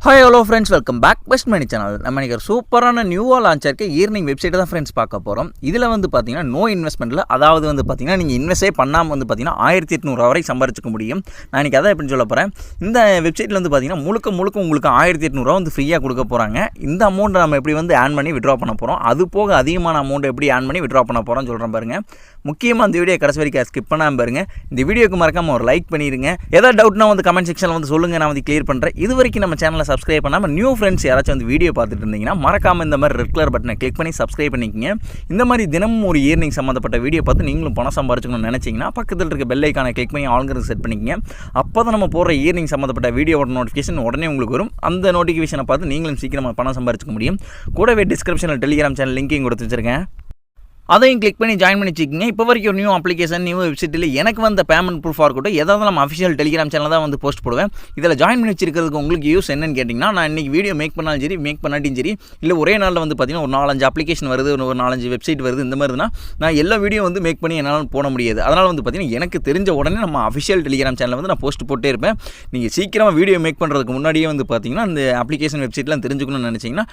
Hi hello friends, welcome back best money channel. நம்ம இன்றைக்கி சூப்பரான நியூவாக லான்ச் ஆயிருக்க ஈர்னிங் வெப்சைட்டை தான் ஃப்ரெண்ட்ஸ் பார்க்க போகிறோம். இதில் வந்து பார்த்தீங்கன்னா நோ இன்வெஸ்ட்மெண்ட்டில், அதாவது வந்து பார்த்தீங்கன்னா நீங்கள் இன்வெஸ்ட்டே பண்ணாமல் வந்து பார்த்தீங்கன்னா 1800 வரை சம்பாரிச்சிக்க முடியும். நான் இன்றைக்கி அதான் எப்படின்னு சொல்ல போகிறேன். இந்த வெப்சைட்டில் வந்து பார்த்தீங்கன்னா முழுக்க உங்களுக்கு 1800 வந்து ஃப்ரீயாக கொடுக்க போகிறாங்க. இந்த அமௌண்ட்டை நம்ம எப்படி வந்து ஆன் பண்ணி விட்ரா பண்ண போகிறோம், அது போக அதிகமான அமௌண்ட்டை எப்படி ஆன் பண்ணி விட்ரா பண்ண போகிறோம்னு சொல்கிறேன் பாருங்கள். முக்கியமாக இந்த வீடியோ கடைசி வரைக்கும் ஸ்கிப் பண்ணாமல் பாருங்கள். இந்த வீடியோக்கு மறக்காமல் ஒரு லைக் பண்ணிடுங்க. ஏதாவது டவுட்னா வந்து கமெண்ட் செக்ஷனில் வந்து சொல்லுங்கள், நான் வந்து கிளியர் பண்ணுறேன். இது வரைக்கும் நம்ம சேனலை சப்ஸ்கிரைப் பண்ணாமல் நியூ ஃப்ரெண்ட்ஸ் யாராச்சும் வந்து வீடியோ பார்த்துட்டு இருந்தீங்கன்னா மறக்காமல் இந்த மாதிரி ரெட் கலர் பட்டனை கிளிக் பண்ணி சப்ஸ்கிரைப் பண்ணிக்கங்க. இந்த மாதிரி தினமும் ஒரு ஈர்னிங் சம்மந்தப்பட்ட வீடியோ பார்த்து நீங்களும் பணம் சம்பாரிச்சுக்கணும்னு நினச்சிங்கன்னா பக்கத்தில் இருக்க பெல் ஐக்கானை கிளிக் பண்ணி ஆல்கிறது செட் பண்ணிக்கங்க. அப்போ தான் நம்ம போகிற ஈர்னிங் சம்மந்தப்பட்ட வீடியோட நோட்டிஃபிகேஷன் உடனே உங்களுக்கு வரும். அந்த நோட்டிஃபிகேஷனை பார்த்து நீங்களும் சீக்கிரமாக பணம் சம்பாரிச்சிக்க முடியும். கூடவே டிஸ்கிரிப்ஷனில் டெலிகிராம் சேனல் லிங்கையும் கொடுத்து வச்சிருக்கேன், அதையும் கிளிக் பண்ணி ஜாயின் பண்ணி வச்சுக்கோங்க. இப்போ வரைக்கும் ஒரு நியூ அப்ளிகேஷன் நியூ வெப்சைட்டில் எனக்கு வந்த பேமெண்ட் ப்ரூஃபாக இருக்கட்டும், ஏதாவது நம்ம அஃபிஷியல் டெலிகிராம் சேனல் தான் வந்து போஸ்ட் போடுவேன். இதில் ஜாயின் பண்ணி வச்சிருக்கிறதுக்கு உங்களுக்கு யூஸ் என்னன்னு கேட்டிங்கன்னா, நான் இன்றைக்கி வீடியோ மேக் பண்ணாலும் சரி மேக் பண்ணாட்டியும் சரி, இல்லை ஒரே நாளில் வந்து பார்த்திங்கன்னா ஒரு 4-5 அப்ளிகேஷன் வருது, ஒரு 4-5 வெப்சைட் வருது, இந்த மாதிரினா நான் எல்லா வீடியோ வந்து மேக் பண்ணி என்னால் போட முடியாது. அதனால் வந்து பார்த்திங்கன்னா எனக்கு தெரிஞ்ச உடனே நம்ம அஃபிஷியல் டெலிகிராம் சேனலில் வந்து நான் போஸ்ட் போட்டே இருப்பேன். நீங்கள் சீக்கிரமாக வீடியோ மேக் பண்ணுறதுக்கு முன்னாடியே வந்து பார்த்திங்கன்னா அந்த அப்ளிகேஷன் வெப்சைட்லாம் தெரிஞ்சுக்கணும்னு நினச்சிங்கன்னா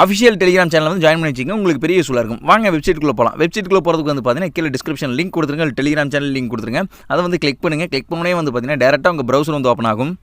அஃபிஷியல் டெலிகிராம் சேனல் வந்து ஜாயின் பண்ணி வச்சுக்கோங்க. உங்களுக்கு பெரிய யூஸ்ஃபுல்லாக இருக்கும். வாங்க வெப்சைட்டுக்குள்ளே போகலாம். வெப்சைட்டுக்குள்ளே போகிறதுக்கு வந்து பார்த்தீங்கன்னா கீழே டிஸ்கிரிப்ஷன் லிங்க் கொடுத்துருங்க, டெலிகிராம் சேனல் லிங்க் கொடுத்துருங்க. அதை வந்து கிளிக் பண்ணுங்கள். கிளிக் பண்ணே வந்து பார்த்தீங்கன்னா டேரெக்டாக உங்கள் ப்ரௌசர் வந்து ஓப்பன் ஆகும்.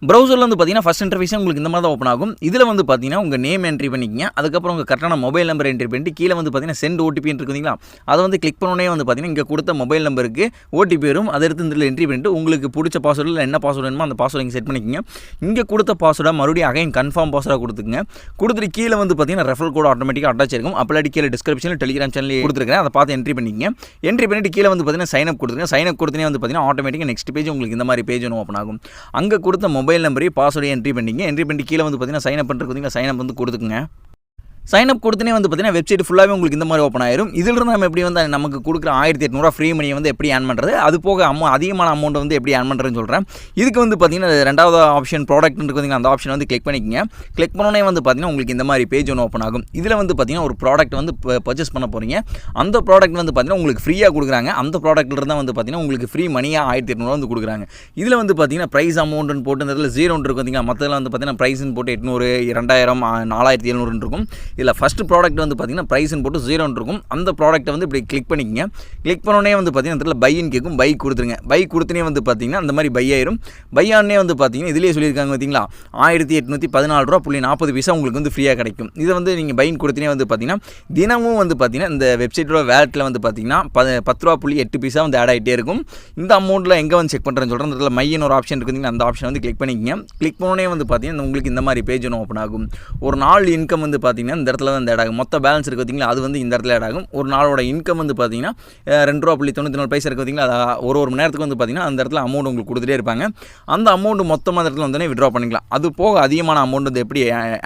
ப்ரௌசரில் வந்து பார்த்தீங்கன்னா ஃபஸ்ட் இன்டர்ஃபேஸே உங்களுக்கு இந்த மாதிரி தான் ஓப்பன் ஆகும். இதில் வந்து பார்த்தீங்கன்னா உங்கள் நேம் என்ட்ரி பண்ணிக்கங்க. அதுக்கப்புறம் உங்கள் கரெக்டான மொபைல் நம்பர் என்ட்ரி பண்ணிட்டு கீழே வந்து பார்த்தீங்கன்னா சென்ட் ஓடிபி இருக்குங்களா, அதை வந்து கிளிக் பண்ணோன்னே வந்து பார்த்தீங்கன்னா இங்கே கொடுத்த மொபைல் நம்பருக்கு ஓடிபி வரும். அதை எடுத்து இதில் என்ட்ரி பண்ணிட்டு உங்களுக்கு பிடிச்ச பாஸ்வேர்டில் என்ன பாஸ்வேர்டு வேணுமோ அந்த பாஸ்வேர்டு இங்கே செட் பண்ணிக்கங்க. இங்கே கொடுத்த பாஸ்வேர்டை மறுபடியும் அகைன் கன்ஃபார்ம் பாஸ்வேர்டாக கொடுத்துங்க. கொடுத்துட்டு கீழே வந்து பார்த்தீங்கன்னா ரெஃபரல் கோட் ஆட்டோமேட்டிக்காக அட்டாச் இருக்கும். அப்படி கீழே டிஸ்கிரிப்ஷனில் டெலிகிராம் சேனல் கொடுத்துருக்கேன், அதை பார்த்து என்ட்ரி பண்ணிக்கங்க. என்ட்ரி பண்ணிட்டு கீழே வந்து பார்த்தீங்கன்னா சைன் அப் கொடுத்துருங்க. சைன் அப் கொடுத்தனே வந்து பார்த்தீங்கன்னா ஆட்டோமேட்டிக்காக நெக்ஸ்ட் பேஜ் உங்களுக்கு இந்த மாதிரி பேஜ் ஒன்று ஓப்பன் ஆகும். அங்கே கொடுத்த மொபைல் நம்பரையும் பாஸ்வேர்டு என்ட்ரி பண்ணிங்க. என்ட்ரி பண்ணி கீழே வந்து பார்த்தீங்கன்னா சைன் அப் பண்ணுறதுக்கு சைன் அப் வந்து கொடுத்துக்குங்க. சைன் அப் கொடுத்தனே வந்து பார்த்தீங்கன்னா வெப்சைட் ஃபுல்லாகவே உங்களுக்கு இந்த மாதிரி ஓப்பன் ஆயிரும். இதிலிருந்து நம்ம எப்படி வந்து நமக்கு கொடுக்குற 1800 ஃப்ரீ மணியை வந்து எப்படி ஆன் பண்ணுறது, அது போக அதிகமான அமௌண்ட் வந்து எப்படி ஆன் பண்ணுறதுன்னு சொல்கிறேன். இதுக்கு வந்து பார்த்தீங்கன்னா ரெண்டாவது ஆப்ஷன் ப்ராடக்ட் இருக்குதுங்க, அந்த ஆப்ஷன் வந்து கிளிக் பண்ணிக்கங்க. கிளிக் பண்ணோன்னே வந்து பார்த்தீங்கன்னா உங்களுக்கு இந்த மாதிரி பேஜ் ஒன்று ஓப்பன் ஆகும். இதில் வந்து பார்த்தீங்கன்னா ஒரு ப்ராடக்ட் வந்து பர்ச்சேஸ் பண்ண போகிறீங்க. அந்த ப்ராடக்ட் வந்து பார்த்தீங்கன்னா உங்களுக்கு ஃப்ரீயாக கொடுக்குறாங்க. அந்த ப்ராடக்ட்டில் தான் வந்து பார்த்தீங்கன்னா உங்களுக்கு ஃப்ரீ மணியாக 1800 வந்து கொடுக்குறாங்க. இதில் வந்து பார்த்தீங்கன்னா ப்ரைஸ் அமௌண்ட்டுன்னு போட்டு இந்த இதில் 0 இருக்கு பார்த்தீங்கன்னா, மற்றதில் வந்து பார்த்தீங்கன்னா ப்ரைஸ்ன்னு போட்டு 800, 2000, 4700 இருக்கும். இதில் ஃபஸ்ட்டு ப்ராடக்ட் வந்து பார்த்தீங்கன்னா ப்ரைஸ்ன்னு போட்டு 0 இருக்கும். அந்த ப்ராடக்ட்டை வந்து இப்படி கிளிக் பண்ணிக்கங்க. கிளிக் பண்ணோன்னே வந்து பார்த்தீங்கன்னா இதில் பைன்னு கேட்கும், பை கொடுத்துருங்க. பை கொடுத்தனே வந்து பார்த்தீங்கன்னா அந்த மாதிரி பை ஆயிரும். பை ஆனே வந்து பார்த்தீங்கன்னா இதிலேயே சொல்லியிருக்காங்க பார்த்தீங்களா, 1814.40 உங்களுக்கு வந்து ஃப்ரீயாக கிடைக்கும். இதை வந்து நீங்கள் பைன் கொடுத்தனே வந்து பார்த்தீங்கன்னா தினமும் வந்து பார்த்தீங்கன்னா இந்த வெப்சைட்டோட வேலட்டில் வந்து பார்த்தீங்கன்னா 10.8 வந்து ஆட் ஆகிட்டே இருக்கும். இந்த அமௌண்ட்டில் எங்கே வந்து செக் பண்ணுறேன்னு சொல்கிறேன். இதில் மையின்னு ஒரு ஆப்ஷன் இருக்குதுங்களா, அந்த ஆப்ஷன் வந்து கிளிக் பண்ணிக்கங்க. கிளிக் பண்ணோன்னே வந்து பார்த்தீங்கன்னா உங்களுக்கு இந்த மாதிரி பேஜ் ஒன்று ஓப்பன் ஆகும். ஒரு நாள் இன்கம் வந்து பார்த்தீங்கன்னா இந்த இடத்துல வந்து ஆட் ஆகும். மொத்த பேலன்ஸ் இருக்குது பார்த்தீங்களா, அது வந்து இந்த இடத்துல ஆட் ஆகும். ஒரு நாளோட இன்கம் வந்து பார்த்தீங்கன்னா ₹2.94 இருக்குது பார்த்தீங்களா, ஒரு மணி நேரத்துக்கு வந்து பார்த்தீங்கன்னா அந்த இடத்துல அமௌண்ட் உங்களுக்கு கொடுத்துட்டே இருப்பாங்க. அந்த அமௌண்ட் மொத்தமாக அந்த இடத்துல வந்து விட்ரா பண்ணிக்கலாம். அது போக அதிகமான அமௌண்ட் வந்து எப்படி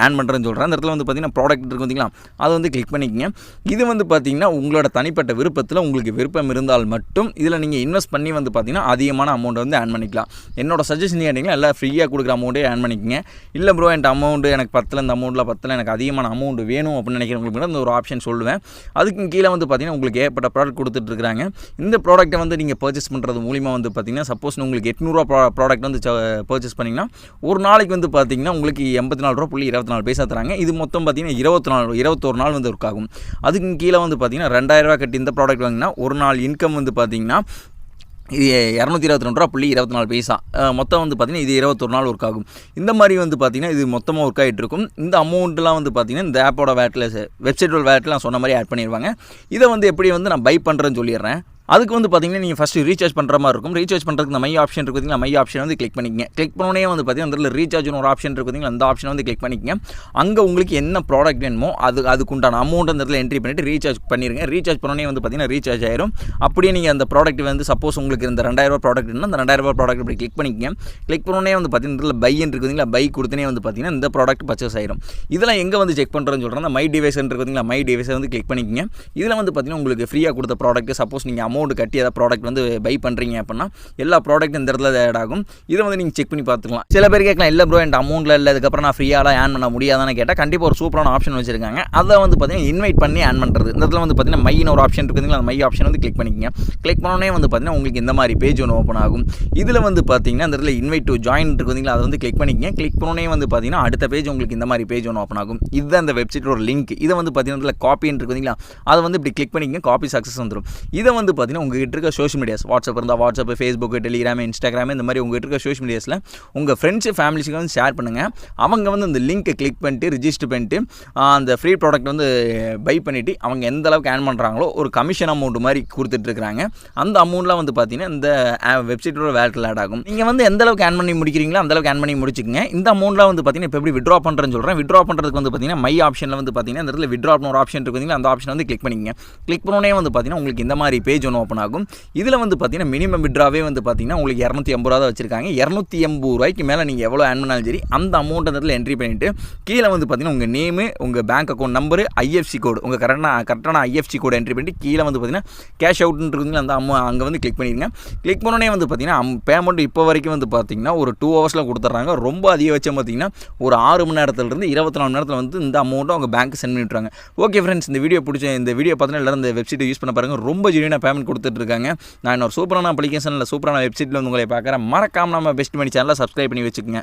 ஆன் பண்ணுறேன்னு சொல்கிறேன். அந்த இடத்துல வந்து பார்த்தீங்கன்னா ப்ராடக்ட் இருக்குது பார்த்தீங்களா, அதை வந்து கிளிக் பண்ணிக்கங்க. இது வந்து பார்த்தீங்கன்னா உங்களோட தனிப்பட்ட விருப்பத்தில் உங்களுக்கு விருப்பம் இருந்தால் மட்டும் இதில் நீங்கள் இன்வெஸ்ட் பண்ணி வந்து பார்த்தீங்கன்னா அதிகமான அமௌண்ட் வந்து ஆன் பண்ணிக்கலாம். என்னோட சஜஷன் கேட்டிங்கன்னா எல்லாம் ஃப்ரீயாக கொடுக்குற அமௌண்ட்டே ஆன் பண்ணிக்கங்க. இல்லை ப்ரோ என்கிட்ட அமௌண்ட் எனக்கு 10 இந்த அமௌண்ட்டில் 10 எனக்கு அதிகமான அமௌண்ட் வேணும் அப்படின்னு நினைக்கிறவங்களுக்கு அந்த ஒரு ஆப்ஷன் சொல்லுவேன். அதுக்கு கீழே வந்து பார்த்தீங்கன்னா உங்களுக்கு ஏற்பட்ட ப்ராடக்ட் கொடுத்துட்ருக்காங்க. இந்த ப்ராடக்ட்டை வந்து நீங்கள் பர்ச்சேஸ் பண்ணுறது மூலிமா வந்து பார்த்தீங்கன்னா சப்போஸ் உங்களுக்கு 800 ப்ராடக்ட் வந்து பர்ச்சேஸ் பண்ணிங்கன்னா ஒரு நாளைக்கு வந்து பார்த்தீங்கன்னா உங்களுக்கு ₹84.24 தராங்க. இது மொத்தம் பார்த்தீங்கன்னா 21 நாள் வந்து ஒர்க் ஆகும். அதுக்கு கீழே வந்து பார்த்தீங்கன்னா ₹2000 கட்டி இந்த ப்ராடக்ட் வாங்கினா ஒரு நாள் இன்கம் வந்து பார்த்தீங்கன்னா இது ₹222.24. மொத்தம் வந்து பார்த்திங்கன்னா இது 21 நாள் ஒர்க் ஆகும். இந்த மாதிரி வந்து பார்த்திங்கன்னா இது மொத்தமாக ஒர்க் ஆகிட்டு இருக்கும். இந்த அமௌண்ட்லாம் வந்து பார்த்திங்கன்னா இந்த ஆப்போட வேட்டில் வெப்சைட்டோட வேட்டில் நான் சொன்ன மாதிரி ஆட் பண்ணிடுவாங்க. இதை வந்து எப்படி வந்து நான் பை பண்ணுறேன்னு சொல்லிடுறேன். அதுக்கு வந்து பார்த்தீங்கன்னா நீங்கள் ஃபஸ்ட்டு ரீசார்ஜ் பண்ணுற மாதிரி இருக்கும். ரீசார்ஜ் பண்ணுறதுக்கு இந்த மை ஆப்ஷன் இருக்குது பார்த்தீங்கன்னா, மை ஆப்ஷன் வந்து கிளிக் பண்ணிக்கங்க. கிளிக் பண்ணோன்னே வந்து பார்த்தீங்கன்னா அதில் ரீசார்ஜ்னு ஒரு ஆப்ஷன் இருக்குது பார்த்தீங்கன்னா, அந்த ஆப்ஷன் வந்து கிளிக் பண்ணிக்கங்க. அங்கே உங்களுக்கு என்ன ப்ராடக்ட் வேணுமோ அதுக்குண்டான அமௌண்ட் அந்த இடத்துல என்ட்ரி பண்ணிவிட்டு ரீசார்ஜ் பண்ணிடுங்க. ரீசார்ஜ் பண்ணோன்னே வந்து பார்த்தீங்கன்னா ரீசார்ஜ் ஆயிரும். அப்படியே நீங்கள் அந்த ப்ராடக்ட் வந்து சப்போஸ் உங்களுக்கு இந்த ₹2000 ப்ராடக்ட் இருந்தால் அந்த ₹2000 ப்ராடக்ட் இப்படி கிளிக் பண்ணிக்கங்க. கிளிக் பண்ணோன்னே வந்து பார்த்தீங்கன்னா இதில் பைன்னு இருக்குதுங்களா, பை கொடுத்தனே வந்து பார்த்தீங்கன்னா இந்த ப்ராடக்ட் பர்ச்சேஸ் ஆயிரும். இதெல்லாம் எங்கே வந்து செக் பண்ணுறேன்னு சொல்கிறேன். மை டிவைஸ் இருக்குதுங்களா, மை டிவைஸை வந்து கிளிக் பண்ணிக்கங்க. இதில் வந்து பார்த்தீங்கன்னா உங்களுக்கு ஃப்ரீயாக கொடுத்த ப்ராடக்ட் சப்போஸ் நீங்கள் அமௌண்ட் கட்டி ஏதாவது ப்ராடக்ட் வந்து பை பண்ணுறீங்க அப்படின்னா எல்லா ப்ராடக்ட் இந்த இடத்துல ஆட் ஆகும். இதை வந்து நீங்கள் செக் பண்ணி பார்த்துக்கலாம். சில பேர் கேட்கலாம், இல்லை ப்ரோ என் அமௌண்ட்டில் இல்லை, அதுக்கப்புறம் நான் ஃப்ரீயாக ஆன் பண்ண முடியாதான்னு கேட்டால் கண்டிப்பாக ஒரு சூப்பரான ஆப்ஷன் வச்சிருக்காங்க. அதை வந்து பார்த்தீங்கன்னா இன்வைட் பண்ணி ஆன் பண்ணுறது. இந்த இடத்துல வந்து பார்த்தீங்கன்னா மைன்னு ஒரு ஆப்ஷன் இருக்குதுங்களா, அந்த மை ஆப்ஷன் வந்து கிளிக் பண்ணிக்கங்க. கிளிக் பண்ணோடனே வந்து பார்த்தீங்கன்னா உங்களுக்கு இந்த மாதிரி பேஜ் ஒன்று ஓப்பன் ஆகும். இதில் வந்து பார்த்தீங்கன்னா இந்த இடத்துல இன்வைட் டு ஜாயின் இருக்குதுங்களா, அதை வந்து கிளிக் பண்ணிக்கங்க. கிளிக் பண்ணோடனே வந்து பார்த்தீங்கன்னா அடுத்த பேஜ் உங்களுக்கு இந்த மாதிரி பேஜ் ஒன்று ஓப்பன் ஆகும். இதுதான் அந்த வெப்சைட் ஒரு லிங்க். இதை வந்து பார்த்தீங்கன்னா காப்பின்னு இருக்குதுங்களா, அதை வந்து இப்படி கிளிக் பண்ணிக்கங்க. காப்பி சக்ஸஸ் வந்துடும். இதை வந்து பார்த்தீங்கன்னா உங்ககிட்ட இருக்க சோஷியல் மீடியாஸ், வாட்ஸ்அப் இருந்தால் வாட்ஸ்அப், ஃபேஸ்புக், டெலிகிராம், இன்ஸ்டாகிராம், இந்த மாதிரி உங்ககிட்ட இருக்க சோஷியல் மீடியாஸில் உங்கள் ஃப்ரெண்ட்ஸு ஃபேமிலிஸுக்கு வந்து ஷேர் பண்ணுங்கள். அவங்க வந்து அந்த லிங்க்கை கிளிக் பண்ணிட்டு ரிஜிஸ்டர் பண்ணிட்டு அந்த ஃப்ரீ ப்ராடக்ட் வந்து பை பண்ணிவிட்டு அவங்க எந்த அளவுக்கு ஆன் பண்ணுறாங்களோ ஒரு கமிஷன் அமௌண்ட் மாதிரி கொடுத்துட்ருக்காங்க. அந்த அமௌண்ட்லாம் வந்து பார்த்தீங்கன்னா இந்த வெப்சைட்டோட வேலட்டில் ஆட் ஆகும். நீங்கள் வந்து எந்த அளவுக்கு ஆன் பண்ணி முடிக்கிறீங்களோ அந்த அளவுக்கு ஆன் பண்ணி முடிச்சுக்கங்க. இந்த அமௌண்ட்லாம் வந்து பார்த்தீங்கன்னா இப்போ எப்படி விட்ரா பண்ணுறேன்னு சொல்கிறேன். விட்ரா பண்ணுறதுக்கு வந்து பார்த்தீங்கன்னா மை ஆப்ஷனில் வந்து பார்த்தீங்கன்னா இந்த இடத்துல விட்ராப்னு ஒரு ஆப்ஷன் இருக்குதுங்களா, அந்த ஆப்ஷன் வந்து கிளிக் பண்ணிக்கங்க. கிளிக் பண்ணோடனே வந்து பார்த்தீங்கன்னா உங்களுக்கு இந்த மாதிரி பேஜ் ஒன்று ஓப்பன் ஆகும். இதில் வந்து பார்த்தீங்கன்னா மினிமம் விட்ராவே வந்து பார்த்தீங்கன்னா உங்களுக்கு 280 ரூபா தான் வச்சிருக்காங்க. 280 ரூபாய்க்கு மேலே நீங்கள் எவ்வளோ ஆன் பண்ணாலும் சரி அந்த அமௌண்ட் அந்த இடத்துல என்ட்ரி பண்ணிவிட்டு கீழே வந்து பார்த்தீங்கன்னா உங்கள் நேமு, உங்கள் பேங்க் அக்கௌண்ட் நம்பரு, ஐஎஃப்சி கோடு, உங்கள் கரெக்டான ஐஎஃப்சி கோடு என்ட்ரி பண்ணிட்டு கீழே வந்து பார்த்தீங்கன்னா கேஷ் அவுட்னு இருக்குதுங்களா, அந்த அங்கே வந்து கிளிக் பண்ணிடுங்க. கிளிக் பண்ணோடனே வந்து பார்த்தீங்கன்னா பேமெண்ட் இப்போ வரைக்கும் வந்து பார்த்தீங்கன்னா ஒரு 2 ஹவர்ஸில் கொடுத்துட்றாங்க. ரொம்ப அதிகபட்சம் பார்த்தீங்கன்னா ஒரு 6 மணி நேரத்துலேருந்து 24 மணி நேரத்தில் வந்து இந்த அமௌண்ட்டை அவங்க பேங்க்கு சென்ட் பண்ணிட்டுறாங்க. ஓகே ஃப்ரெண்ட்ஸ், இந்த வீடியோ பார்த்தீங்கன்னா எல்லாரும் இந்த வெப்சைட்டை யூஸ் பண்ண பாருங்கள். ரொம்ப ஜென்யூனாக பேமெண்ட் கொடுத்துட்ருக்காங்க. நான் இன்னொரு சூப்பரான அப்ளிகேஷனில் சூப்பரான வெப்சைட்டில் வந்து உங்களை பார்க்குறேன். மறக்காமல் நம்ம பெஸ்ட் மணி சேனலை சப்ஸ்கிரைப் பண்ணி வச்சுக்கோங்க.